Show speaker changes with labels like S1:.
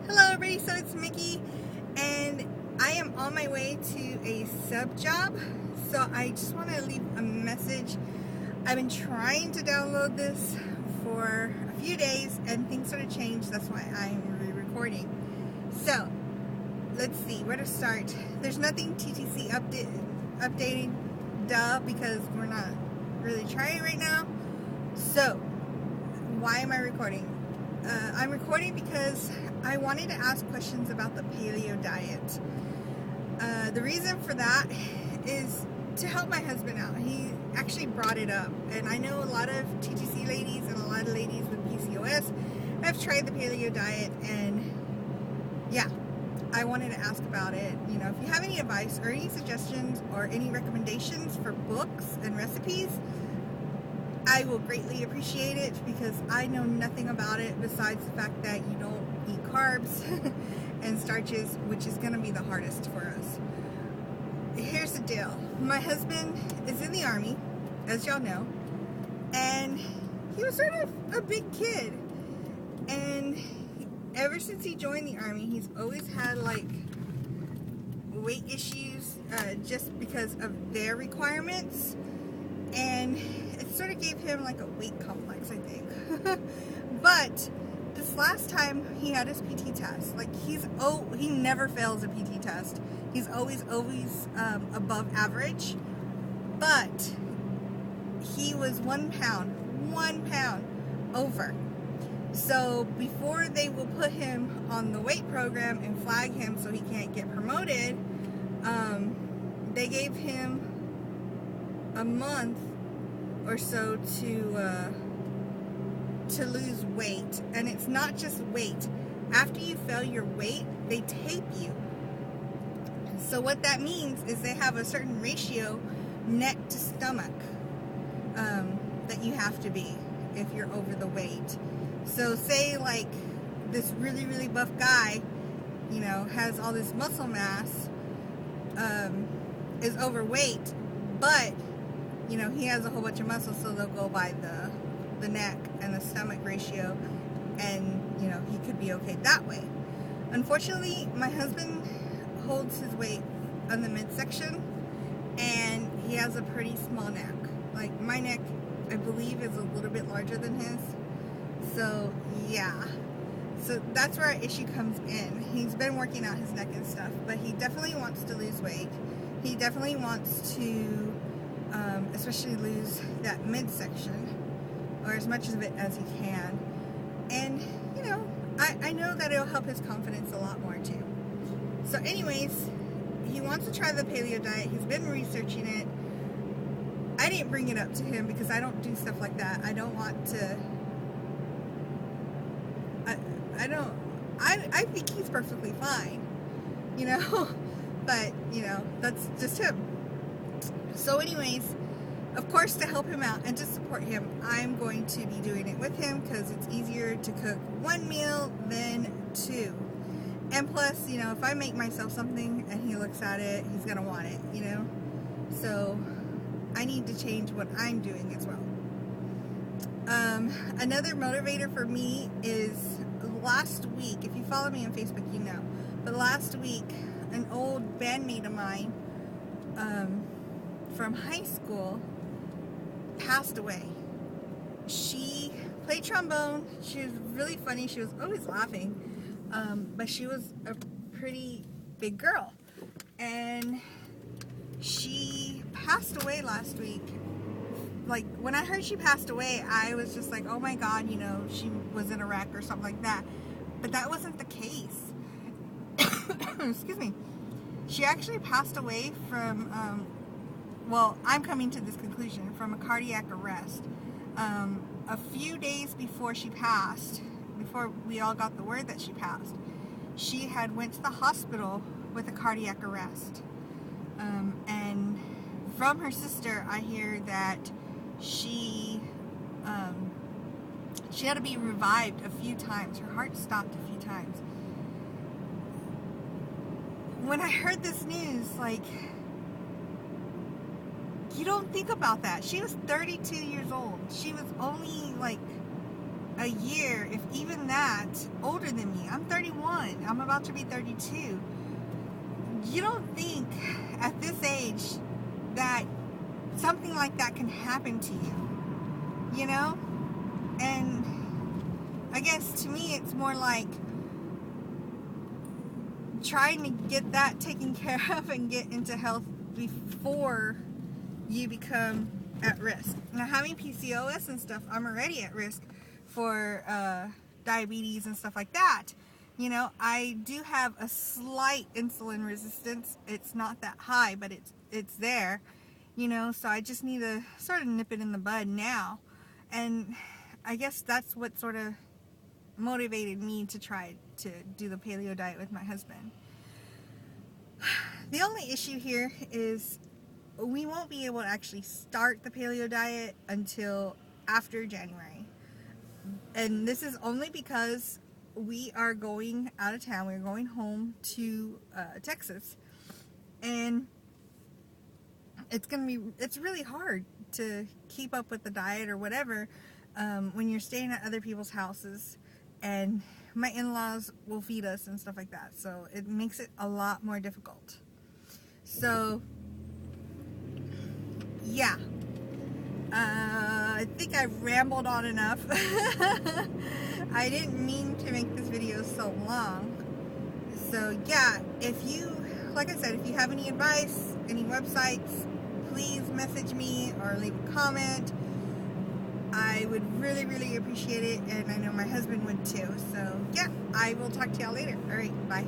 S1: Hello everybody, so it's Mickey and I am on my way to a sub job, so I just want to leave a message. I've been trying to download this for a few days and things sort of changed, that's why I'm re-recording. So let's see where to start. There's nothing TTC updating, duh, because we're not really trying right now. So why am I recording? I'm recording because I wanted to ask questions about the paleo diet. The reason for that is to help my husband out. He actually brought it up, and I know a lot of TTC ladies and a lot of ladies with PCOS have tried the paleo diet, and yeah, I wanted to ask about it. You know, if you have any advice or any suggestions or any recommendations for books and recipes, I will greatly appreciate it, because I know nothing about it besides the fact that you don't eat carbs and starches, which is going to be the hardest for us. Here's the deal. My husband is in the Army, as y'all know, and he was sort of a big kid, and ever since he joined the Army, he's always had like weight issues just because of their requirements, and it sort of gave him like a weight complex, I think. But this last time he had his PT test, like he never fails a PT test. He's always above average, but he was 1 pound over. So before they will put him on the weight program and flag him so he can't get promoted, they gave him a month or so to lose weight. And it's not just weight. After you fail your weight, they tape you. So what that means is they have a certain ratio neck to stomach that you have to be if you're over the weight. So say like this really buff guy, you know, has all this muscle mass, is overweight, but you know, he has a whole bunch of muscle, so they'll go by the neck and the stomach ratio, and you know, he could be okay that way. Unfortunately, my husband holds his weight on the midsection, and he has a pretty small neck. Like my neck, I believe, is a little bit larger than his. So yeah, so that's where our issue comes in. He's been working out his neck and stuff, but he definitely wants to lose weight. He definitely wants to especially lose that midsection, or as much of it as he can. And you know, I know that it'll help his confidence a lot more too. So anyways, he wants to try the paleo diet. He's been researching it. I didn't bring it up to him because I don't do stuff like that. I don't want to. I think he's perfectly fine, you know, but you know, that's just him. So anyways, of course, to help him out and to support him, I'm going to be doing it with him, because it's easier to cook one meal than two. And plus, you know, if I make myself something and he looks at it, he's gonna want it, you know. So I need to change what I'm doing as well. Another motivator for me is last week, if you follow me on Facebook, you know, but last week, an old bandmate of mine from high school passed away. She played trombone. She was really funny. She was always laughing, but she was a pretty big girl, and she passed away last week. Like, when I heard she passed away, I was just like, oh my God, you know, she was in a wreck or something like that. But that wasn't the case. Excuse me. She actually passed away from, well, I'm coming to this conclusion, from a cardiac arrest. A few days before she passed, before we all got the word that she passed, she had went to the hospital with a cardiac arrest. And from her sister, I hear that she had to be revived a few times. Her heart stopped a few times. When I heard this news, like, you don't think about that. She was 32 years old. She was only like a year, if even that, older than me. I'm 31. I'm about to be 32. You don't think at this age that something like that can happen to you, you know? And I guess to me it's more like trying to get that taken care of and get into health before you become at risk. Now, having PCOS and stuff, I'm already at risk for diabetes and stuff like that. You know, I do have a slight insulin resistance. It's not that high, but it's there. You know, so I just need to sort of nip it in the bud now. And I guess that's what sort of motivated me to try to do the paleo diet with my husband. The only issue here is we won't be able to actually start the paleo diet until after January. And this is only because we are going out of town. We're going home to Texas. And it's really hard to keep up with the diet or whatever when you're staying at other people's houses, and my in-laws will feed us and stuff like that, so it makes it a lot more difficult. So yeah, I think I've rambled on enough. I didn't mean to make this video so long. So yeah, if you, like I said, if you have any advice, any websites, please message me or leave a comment. I would really, really appreciate it, and I know my husband would too. So yeah, I will talk to y'all later. Alright, bye.